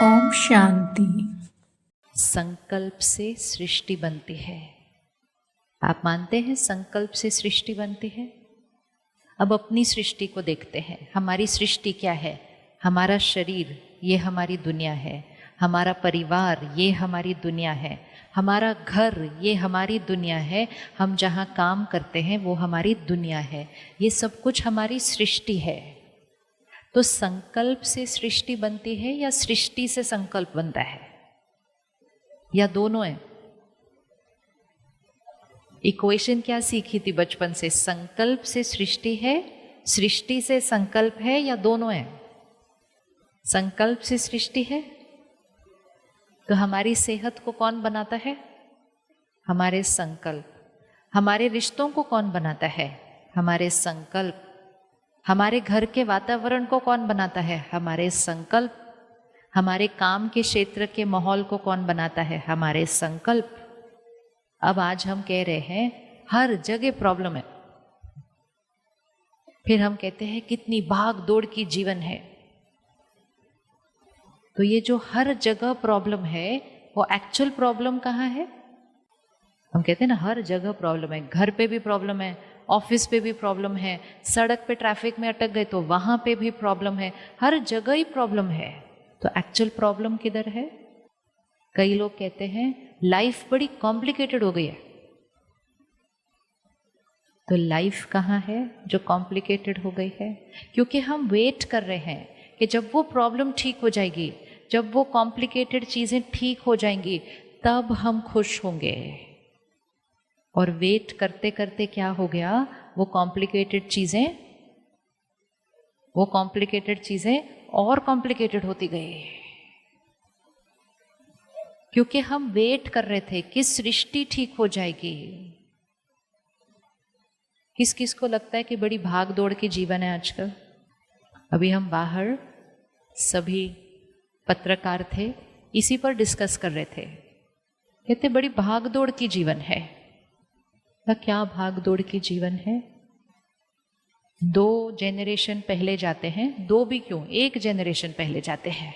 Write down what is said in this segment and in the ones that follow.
ओम शांति। संकल्प से सृष्टि बनती है। आप मानते हैं संकल्प से सृष्टि बनती है? अब अपनी सृष्टि को देखते हैं। हमारी सृष्टि क्या है? हमारा शरीर, ये हमारी दुनिया है। हमारा परिवार, ये हमारी दुनिया है। हमारा घर, ये हमारी दुनिया है। हम जहाँ काम करते हैं वो हमारी दुनिया है। ये सब कुछ हमारी सृष्टि है। तो संकल्प से सृष्टि बनती है या सृष्टि से संकल्प बनता है, या दोनों है? इक्वेशन क्या सीखी थी बचपन से? संकल्प से सृष्टि है, सृष्टि से संकल्प है, या दोनों है? संकल्प से सृष्टि है। तो हमारी सेहत को कौन बनाता है? हमारे संकल्प। हमारे रिश्तों को कौन बनाता है? हमारे संकल्प। हमारे घर के वातावरण को कौन बनाता है? हमारे संकल्प। हमारे काम के क्षेत्र के माहौल को कौन बनाता है? हमारे संकल्प। अब आज हम कह रहे हैं हर जगह प्रॉब्लम है। फिर हम कहते हैं कितनी भाग दौड़ की जीवन है। तो ये जो हर जगह प्रॉब्लम है, वो एक्चुअल प्रॉब्लम कहाँ है? हम कहते हैं ना हर जगह प्रॉब्लम है। घर पे भी प्रॉब्लम है, ऑफिस पे भी प्रॉब्लम है, सड़क पे ट्रैफिक में अटक गए तो वहां पे भी प्रॉब्लम है। हर जगह ही प्रॉब्लम है। तो एक्चुअल प्रॉब्लम किधर है? कई लोग कहते हैं लाइफ बड़ी कॉम्प्लिकेटेड हो गई है। तो लाइफ कहाँ है जो कॉम्प्लिकेटेड हो गई है? क्योंकि हम वेट कर रहे हैं कि जब वो प्रॉब्लम ठीक हो जाएगी, जब वो कॉम्प्लिकेटेड चीजें ठीक हो जाएंगी, तब हम खुश होंगे। और वेट करते करते क्या हो गया? वो कॉम्प्लिकेटेड चीजें और कॉम्प्लिकेटेड होती गई। क्योंकि हम वेट कर रहे थे कि सृष्टि ठीक हो जाएगी। किस किस को लगता है कि बड़ी भाग दौड़ की जीवन है आजकल? अभी हम बाहर सभी पत्रकार थे, इसी पर डिस्कस कर रहे थे। कहते बड़ी भाग दौड़ की जीवन है। क्या भाग दौड़ की जीवन है? 2 जेनरेशन पहले जाते हैं, 2 भी क्यों, 1 जेनरेशन पहले जाते हैं।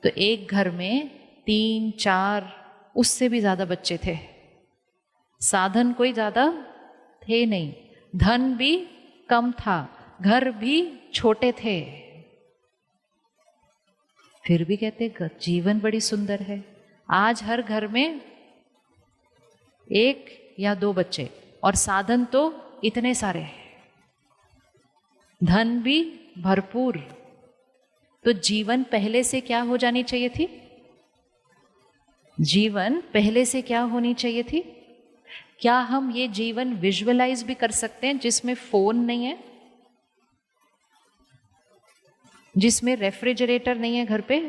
तो एक घर में 3, 4, उससे भी ज्यादा बच्चे थे। साधन कोई ज्यादा थे नहीं, धन भी कम था, घर भी छोटे थे। फिर भी कहते जीवन बड़ी सुंदर है। आज हर घर में 1 या 2 बच्चे, और साधन तो इतने सारे, धन भी भरपूर। तो जीवन पहले से क्या हो जानी चाहिए थी? जीवन पहले से क्या होनी चाहिए थी? क्या हम ये जीवन विजुअलाइज भी कर सकते हैं जिसमें फोन नहीं है, जिसमें रेफ्रिजरेटर नहीं है घर पे,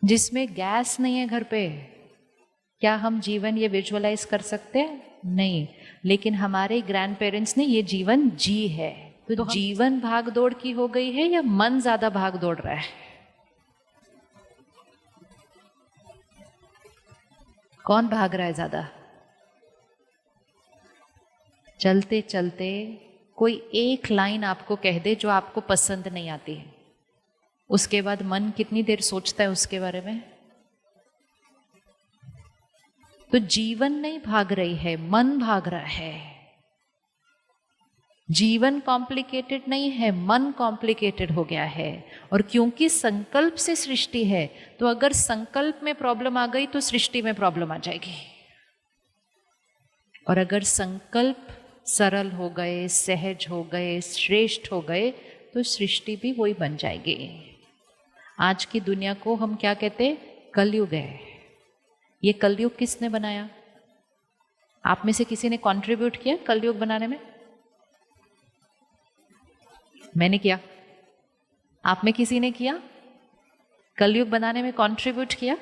जिसमें गैस नहीं है घर पे? क्या हम जीवन ये विजुअलाइज कर सकते हैं? नहीं। लेकिन हमारे ग्रैंड पेरेंट्स ने ये जीवन जी है। तो जीवन भाग दौड़ की हो गई है या मन ज्यादा भाग दौड़ रहा है? कौन भाग रहा है ज्यादा? चलते चलते कोई एक लाइन आपको कह दे जो आपको पसंद नहीं आती है, उसके बाद मन कितनी देर सोचता है उसके बारे में? तो जीवन नहीं भाग रही है, मन भाग रहा है। जीवन कॉम्प्लिकेटेड नहीं है, मन कॉम्प्लिकेटेड हो गया है। और क्योंकि संकल्प से सृष्टि है, तो अगर संकल्प में प्रॉब्लम आ गई तो सृष्टि में प्रॉब्लम आ जाएगी। और अगर संकल्प सरल हो गए, सहज हो गए, श्रेष्ठ हो गए, तो सृष्टि भी वही बन जाएगी। आज की दुनिया को हम क्या कहते हैं? कलयुग है। ये कलयुग किसने बनाया? आप में से किसी ने कंट्रीब्यूट किया कलयुग बनाने में? मैंने किया। आप में किसी ने किया? कलयुग बनाने में कंट्रीब्यूट किया?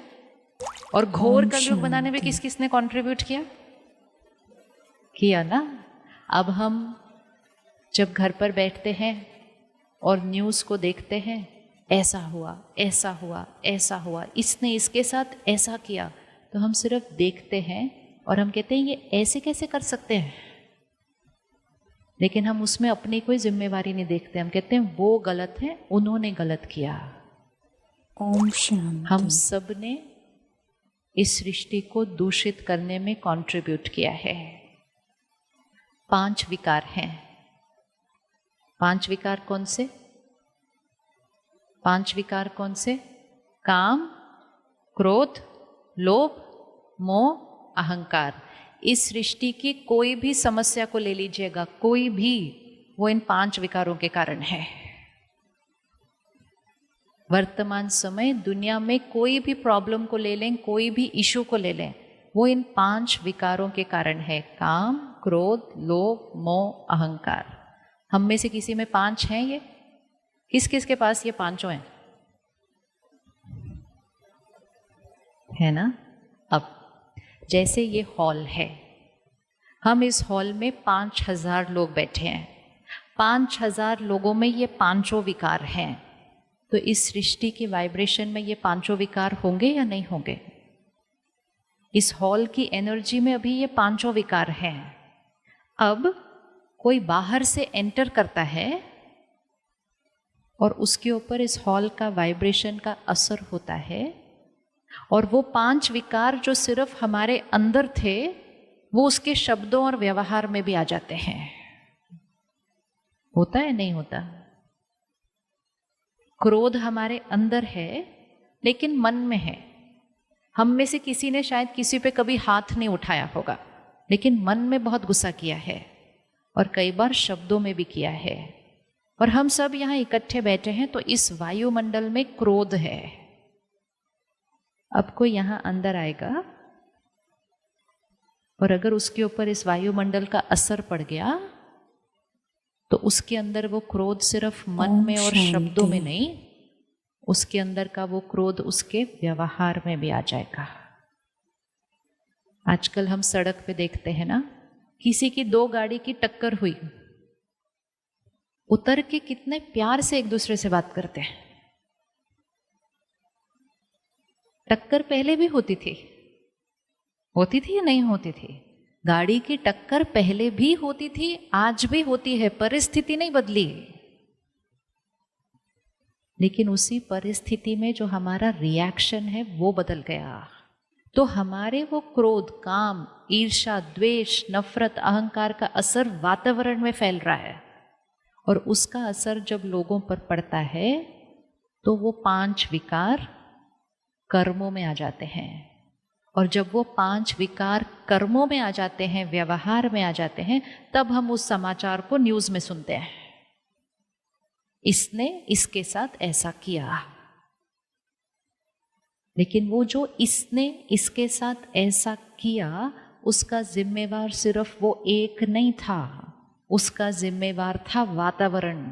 और घोर कलयुग बनाने में किस किसने कंट्रीब्यूट किया? किया ना। अब हम जब घर पर बैठते हैं और न्यूज़ को देखते हैं, ऐसा हुआ, ऐसा हुआ, ऐसा हुआ, इसने इसके साथ ऐसा किया, तो हम सिर्फ देखते हैं और हम कहते हैं ये ऐसे कैसे कर सकते हैं। लेकिन हम उसमें अपनी कोई जिम्मेवारी नहीं देखते। हम कहते हैं वो गलत है, उन्होंने गलत किया। ओम शांति। हम सब ने इस सृष्टि को दूषित करने में कंट्रीब्यूट किया है। 5 विकार हैं। 5 विकार कौन से? 5 विकार कौन से? काम, क्रोध, लोभ, मोह, अहंकार। इस सृष्टि की कोई भी समस्या को ले लीजिएगा, कोई भी, वो इन 5 विकारों के कारण है। वर्तमान समय दुनिया में कोई भी प्रॉब्लम को ले लें, कोई भी इशू को ले लें, वो इन 5 विकारों के कारण है। काम, क्रोध, लोभ, मोह, अहंकार। हम में से किसी में 5 हैं ये? किस किस के पास ये 5 हैं? है ना? अब जैसे ये हॉल है, हम इस हॉल में 5000 लोग बैठे हैं। 5000 लोगों में ये 5 विकार हैं। तो इस सृष्टि की वाइब्रेशन में ये 5 विकार होंगे या नहीं होंगे? इस हॉल की एनर्जी में अभी ये 5 विकार हैं। अब कोई बाहर से एंटर करता है और उसके ऊपर इस हॉल का वाइब्रेशन का असर होता है, और वो 5 विकार जो सिर्फ हमारे अंदर थे, वो उसके शब्दों और व्यवहार में भी आ जाते हैं। होता है नहीं होता? क्रोध हमारे अंदर है लेकिन मन में है। हम में से किसी ने शायद किसी पे कभी हाथ नहीं उठाया होगा, लेकिन मन में बहुत गुस्सा किया है, और कई बार शब्दों में भी किया है। और हम सब यहाँ इकट्ठे बैठे हैं तो इस वायुमंडल में क्रोध है। अब कोई यहाँ अंदर आएगा और अगर उसके ऊपर इस वायुमंडल का असर पड़ गया तो उसके अंदर वो क्रोध सिर्फ मन में और शब्दों में नहीं, उसके अंदर का वो क्रोध उसके व्यवहार में भी आ जाएगा। आजकल हम सड़क पे देखते हैं ना, किसी की 2 गाड़ी की टक्कर हुई, उतर के कितने प्यार से एक दूसरे से बात करते हैं। टक्कर पहले भी होती थी या नहीं होती थी? गाड़ी की टक्कर पहले भी होती थी, आज भी होती है, परिस्थिति नहीं बदली। लेकिन उसी परिस्थिति में जो हमारा रिएक्शन है वो बदल गया। तो हमारे वो क्रोध, काम, ईर्ष्या, द्वेष, नफरत, अहंकार का असर वातावरण में फैल रहा है, और उसका असर जब लोगों पर पड़ता है तो वो 5 विकार कर्मों में आ जाते हैं। और जब वो 5 विकार कर्मों में आ जाते हैं, व्यवहार में आ जाते हैं, तब हम उस समाचार को न्यूज़ में सुनते हैं, इसने इसके साथ ऐसा किया। लेकिन वो जो इसने इसके साथ ऐसा किया, उसका जिम्मेवार सिर्फ वो एक नहीं था, उसका जिम्मेवार था वातावरण,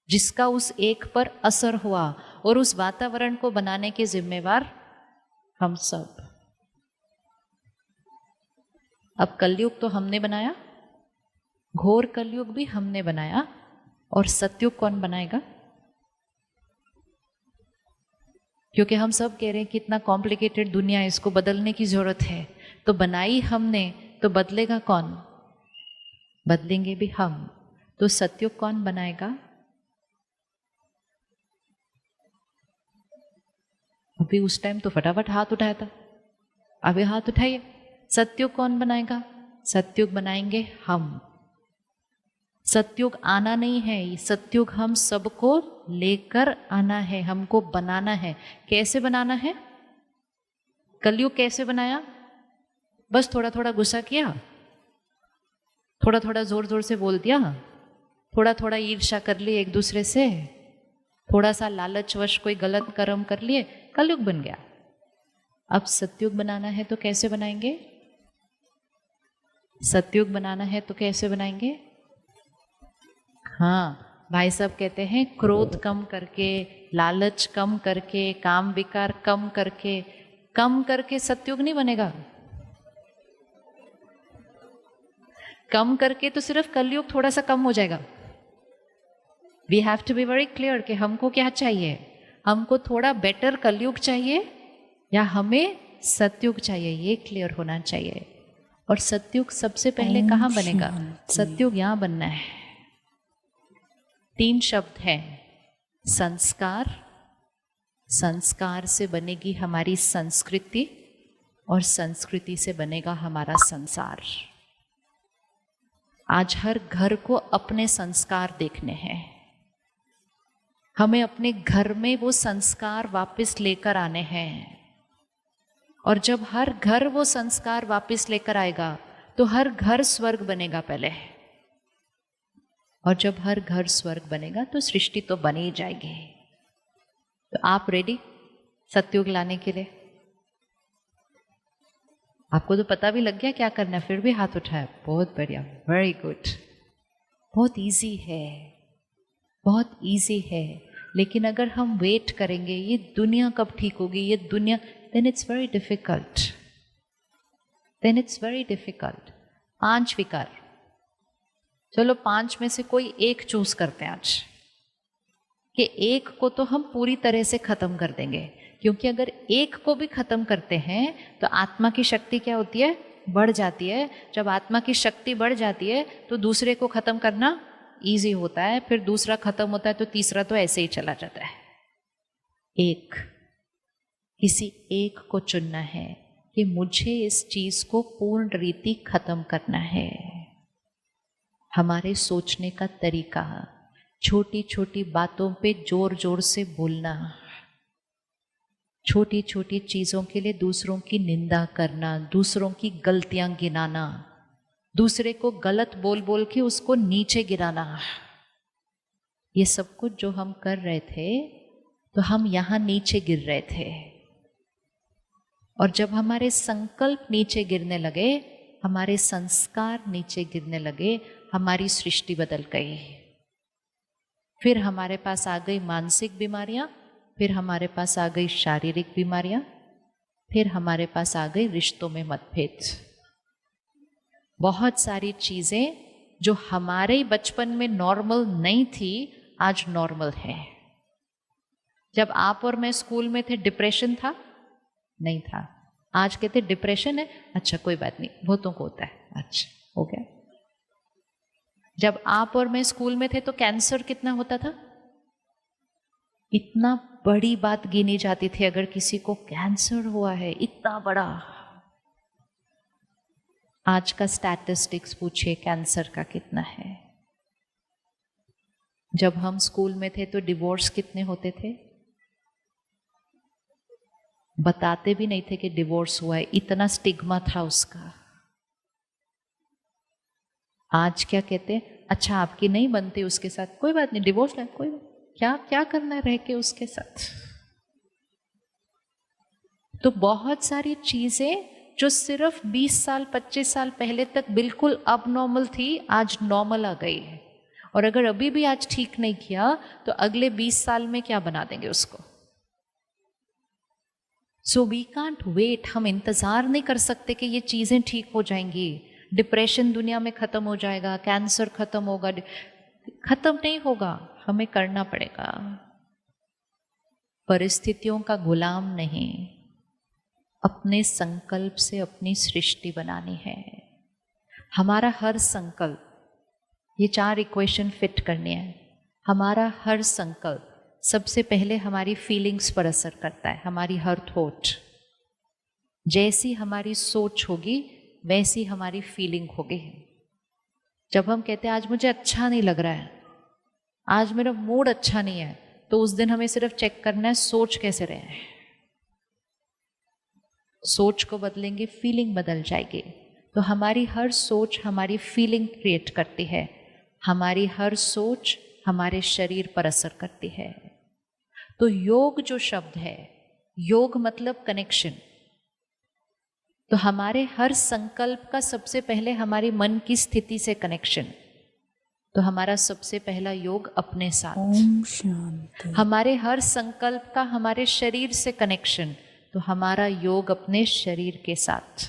जिसका उस एक पर असर हुआ, और उस वातावरण को बनाने के जिम्मेवार हम सब। अब कलयुग तो हमने बनाया, घोर कलयुग भी हमने बनाया, और सतयुग कौन बनाएगा? क्योंकि हम सब कह रहे हैं कि इतना कॉम्प्लिकेटेड दुनिया है, इसको बदलने की जरूरत है। तो बनाई हमने, तो बदलेगा कौन? बदलेंगे भी हम। तो सतयुग कौन बनाएगा? अभी उस टाइम तो फटाफट हाथ उठाया था, अभी हाथ उठाइए। सतयुग कौन बनाएगा? सतयुग बनाएंगे हम। सतयुग आना नहीं है, सतयुग हम सबको लेकर आना है, हमको बनाना है। कैसे बनाना है? कलयुग कैसे बनाया? बस थोड़ा थोड़ा गुस्सा किया, थोड़ा थोड़ा जोर जोर से बोल दिया, थोड़ा थोड़ा ईर्ष्या कर ली एक दूसरे से, थोड़ा सा लालचवश कोई गलत कर्म कर लिए, कलयुग बन गया। अब सतयुग बनाना है तो कैसे बनाएंगे? सतयुग बनाना है तो कैसे बनाएंगे? हाँ, भाई साहब कहते हैं क्रोध कम करके, लालच कम करके, काम विकार कम करके सतयुग नहीं बनेगा। कम करके तो सिर्फ कलयुग थोड़ा सा कम हो जाएगा। We have to be very clear कि हमको क्या चाहिए। हमको थोड़ा बेटर कलयुग चाहिए या हमें सतयुग चाहिए, ये क्लियर होना चाहिए। और सतयुग सबसे पहले कहाँ बनेगा? सतयुग यहाँ बनना है। 3 शब्द हैं: संस्कार, संस्कार से बनेगी हमारी संस्कृति और संस्कृति से बनेगा हमारा संसार। आज हर घर को अपने संस्कार देखने हैं। हमें अपने घर में वो संस्कार वापस लेकर आने हैं। और जब हर घर वो संस्कार वापस लेकर आएगा तो हर घर स्वर्ग बनेगा पहले। और जब हर घर स्वर्ग बनेगा तो सृष्टि तो बन ही जाएगी। तो आप रेडी सतयुग लाने के लिए? आपको तो पता भी लग गया क्या करना है, फिर भी हाथ उठाया। बहुत बढ़िया, वेरी गुड। बहुत इजी है, बहुत इजी है। लेकिन अगर हम वेट करेंगे ये दुनिया कब ठीक होगी, ये दुनिया, then it's very difficult. Then it's very difficult. 5 विकार, चलो 5 में से कोई एक चूज करते हैं आज, कि एक को तो हम पूरी तरह से खत्म कर देंगे। क्योंकि अगर एक को भी खत्म करते हैं तो आत्मा की शक्ति क्या होती है, बढ़ जाती है। जब आत्मा की शक्ति बढ़ जाती है तो दूसरे को खत्म करना इजी होता है, फिर दूसरा खत्म होता है तो तीसरा तो ऐसे ही चला जाता है। एक, किसी एक को चुनना है कि मुझे इस चीज को पूर्ण रीति खत्म करना है। हमारे सोचने का तरीका, छोटी छोटी बातों पे जोर जोर से बोलना, छोटी छोटी चीजों के लिए दूसरों की निंदा करना, दूसरों की गलतियां गिनाना, दूसरे को गलत बोल बोल के उसको नीचे गिराना, ये सब कुछ जो हम कर रहे थे तो हम यहां नीचे गिर रहे थे। और जब हमारे संकल्प नीचे गिरने लगे, हमारे संस्कार नीचे गिरने लगे, हमारी सृष्टि बदल गई। फिर हमारे पास आ गई मानसिक बीमारियां, फिर हमारे पास आ गई शारीरिक बीमारियां, फिर हमारे पास आ गई रिश्तों में मतभेद। बहुत सारी चीजें जो हमारे बचपन में नॉर्मल नहीं थी आज नॉर्मल है। जब आप और मैं स्कूल में थे डिप्रेशन था? नहीं था। आज कहते डिप्रेशन है, अच्छा कोई बात नहीं, बहुतों को होता है, अच्छा हो गया। जब आप और मैं स्कूल में थे तो कैंसर कितना होता था? इतना बड़ी बात गिनी जाती थी अगर किसी को कैंसर हुआ है, इतना बड़ा। आज का स्टैटिस्टिक्स पूछिए कैंसर का कितना है। जब हम स्कूल में थे तो डिवोर्स कितने होते थे? बताते भी नहीं थे कि डिवोर्स हुआ है, इतना स्टिग्मा था उसका। आज क्या कहते हैं, अच्छा आपकी नहीं बनती उसके साथ, कोई बात नहीं, डिवोर्स है, कोई बात, क्या क्या करना है रह के उसके साथ। तो बहुत सारी चीजें जो सिर्फ 20 साल 25 साल पहले तक बिल्कुल अब नॉर्मल थी, आज नॉर्मल आ गई है। और अगर अभी भी आज ठीक नहीं किया तो अगले 20 साल में क्या बना देंगे उसको। सो वी कांट वेट, हम इंतजार नहीं कर सकते कि ये चीजें ठीक हो जाएंगी, डिप्रेशन दुनिया में खत्म हो जाएगा, कैंसर खत्म होगा, खत्म नहीं होगा, हमें करना पड़ेगा। परिस्थितियों का गुलाम नहीं, अपने संकल्प से अपनी सृष्टि बनानी है। हमारा हर संकल्प, ये 4 इक्वेशन फिट करनी है। हमारा हर संकल्प सबसे पहले हमारी फीलिंग्स पर असर करता है, हमारी हर थॉट। जैसी हमारी सोच होगी वैसी हमारी फीलिंग होगी। जब हम कहते हैं आज मुझे अच्छा नहीं लग रहा है, आज मेरा मूड अच्छा नहीं है, तो उस दिन हमें सिर्फ चेक करना है सोच कैसे रहे हैं। सोच को बदलेंगे, फीलिंग बदल जाएगी। तो हमारी हर सोच हमारी फीलिंग क्रिएट करती है, हमारी हर सोच हमारे शरीर पर असर करती है। तो योग जो शब्द है, योग मतलब कनेक्शन। तो हमारे हर संकल्प का सबसे पहले हमारी मन की स्थिति से कनेक्शन। तो हमारा सबसे पहला योग अपने साथ। हमारे हर संकल्प का हमारे शरीर से कनेक्शन। तो हमारा योग अपने शरीर के साथ।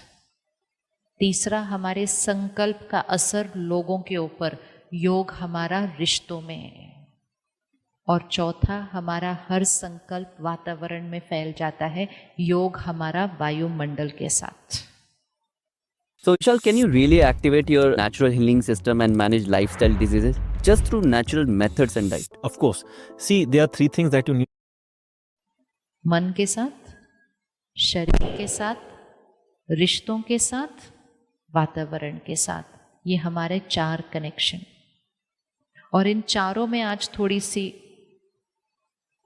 तीसरा, हमारे संकल्प का असर लोगों के ऊपर, योग हमारा रिश्तों में। और चौथा, हमारा हर संकल्प वातावरण में फैल जाता है, योग हमारा वायुमंडल के साथ। So, Vishal, can you really activate your natural healing system and manage lifestyle diseases just through natural methods and diet? Of course. See, there are 3 things that you need. मन के साथ, शरीर के साथ, रिश्तों के साथ, वातावरण के साथ। ये हमारे 4 कनेक्शन। और इन चारों में आज थोड़ी सी,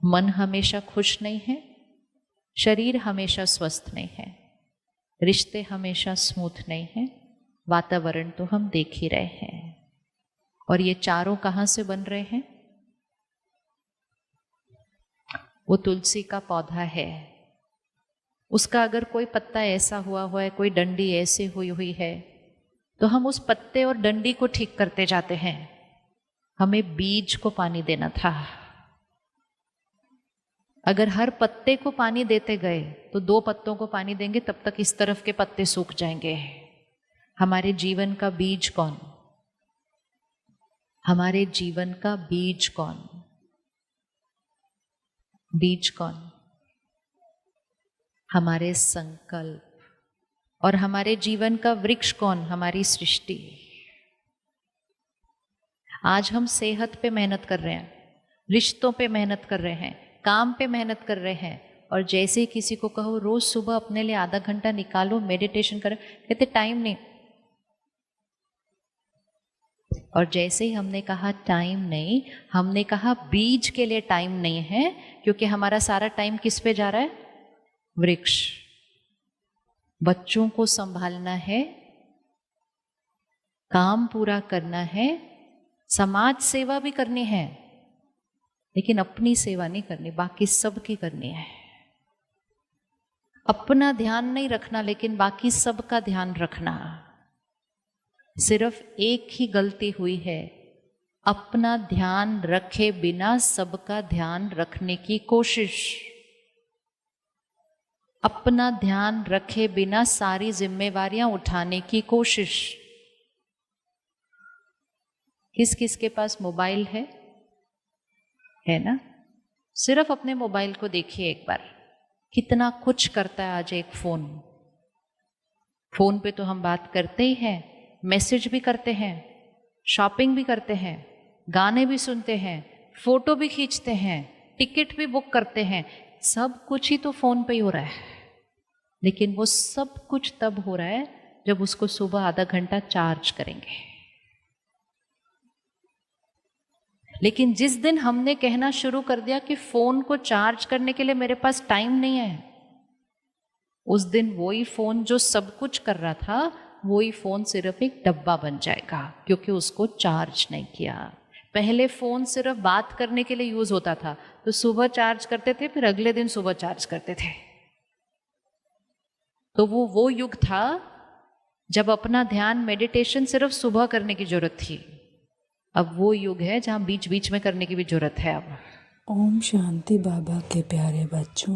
मन हमेशा खुश नहीं है, शरीर हमेशा स्वस्थ नहीं है, रिश्ते हमेशा स्मूथ नहीं है, वातावरण तो हम देख ही रहे हैं। और ये चारों कहाँ से बन रहे हैं? वो तुलसी का पौधा है, उसका अगर कोई पत्ता ऐसा हुआ है, कोई डंडी ऐसे हुई है, तो हम उस पत्ते और डंडी को ठीक करते जाते हैं। हमें बीज को पानी देना था। अगर हर पत्ते को पानी देते गए तो 2 पत्तों को पानी देंगे, तब तक इस तरफ के पत्ते सूख जाएंगे। हमारे जीवन का बीज कौन? हमारे जीवन का बीज कौन? बीज कौन? हमारे संकल्प। और हमारे जीवन का वृक्ष कौन? हमारी सृष्टि। आज हम सेहत पे मेहनत कर रहे हैं, रिश्तों पे मेहनत कर रहे हैं, काम पे मेहनत कर रहे हैं, और जैसे ही किसी को कहो रोज सुबह अपने लिए आधा घंटा निकालो, मेडिटेशन करो, कहते टाइम नहीं। और जैसे ही हमने कहा टाइम नहीं, हमने कहा बीज के लिए टाइम नहीं है, क्योंकि हमारा सारा टाइम किस पे जा रहा है? वृक्ष। बच्चों को संभालना है, काम पूरा करना है, समाज सेवा भी करनी है, लेकिन अपनी सेवा नहीं करनी, बाकी सबकी करनी है। अपना ध्यान नहीं रखना, लेकिन बाकी सबका ध्यान रखना। सिर्फ एक ही गलती हुई है, अपना ध्यान रखे बिना सबका ध्यान रखने की कोशिश। अपना ध्यान रखे बिना सारी जिम्मेवारियां उठाने की कोशिश। किस किस के पास मोबाइल है ना? सिर्फ अपने मोबाइल को देखिए एक बार, कितना कुछ करता है आज एक फोन। फोन पे तो हम बात करते ही हैं, मैसेज भी करते हैं, शॉपिंग भी करते हैं, गाने भी सुनते हैं, फोटो भी खींचते हैं, टिकट भी बुक करते हैं। सब कुछ ही तो फोन पे ही हो रहा है। लेकिन वो सब कुछ तब हो रहा है जब उसको सुबह आधा घंटा चार्ज करेंगे। लेकिन जिस दिन हमने कहना शुरू कर दिया कि फोन को चार्ज करने के लिए मेरे पास टाइम नहीं है, उस दिन वही फोन जो सब कुछ कर रहा था, वही फोन सिर्फ एक डब्बा बन जाएगा, क्योंकि उसको चार्ज नहीं किया। पहले फोन सिर्फ बात करने के लिए यूज होता था, तो सुबह चार्ज करते थे, फिर अगले दिन सुबह चार्ज करते थे। तो वो युग था जब अपना ध्यान, मेडिटेशन सिर्फ सुबह करने की जरूरत थी। अब वो युग है जहां बीच बीच में करने की भी जरूरत है। अब ओम शांति बाबा के प्यारे बच्चों,